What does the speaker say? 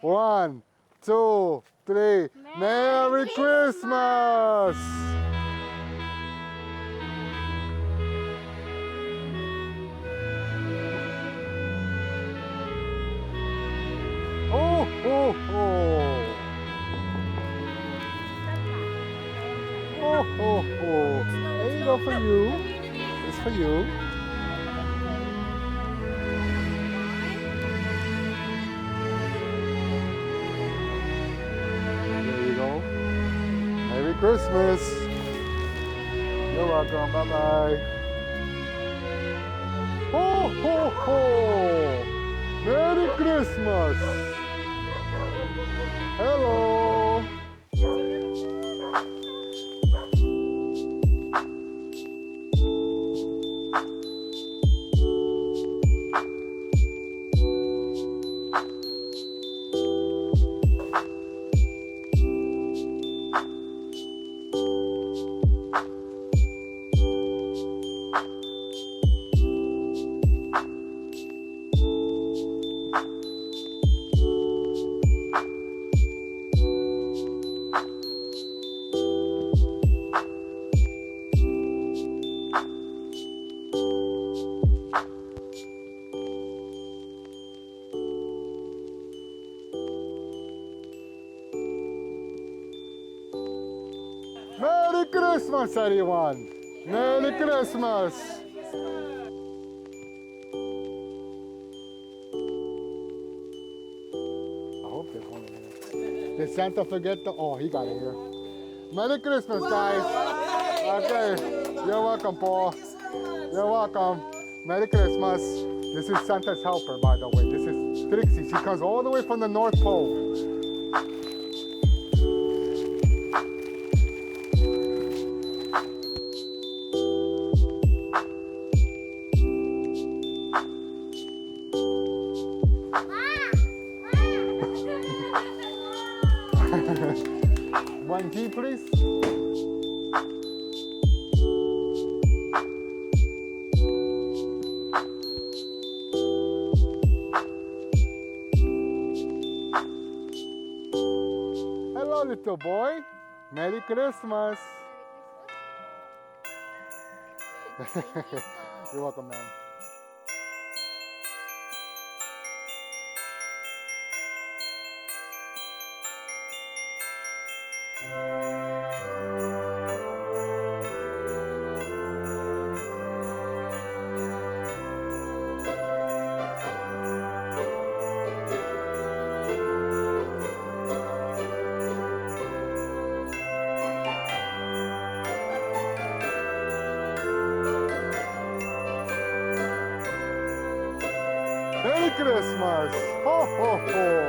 1, 2, 3. Merry Christmas! Oh, oh, oh. Oh, oh, oh. There you go for you. It's for you. There you go. Merry Christmas. You're welcome. Bye-bye. Ho, ho, ho. Merry Christmas. Hello. Merry Christmas, everyone! Merry Christmas! I hope there's one in here. Did Santa forget the... Oh, he got it here. Merry Christmas, guys! Okay, you're welcome, Paul. You're welcome. Merry Christmas. This is Santa's helper, by the way. This is Trixie. She comes all the way from the North Pole. One key, please. Hello, little boy. Merry Christmas. You're welcome, man. Merry Christmas! Ho, ho, ho!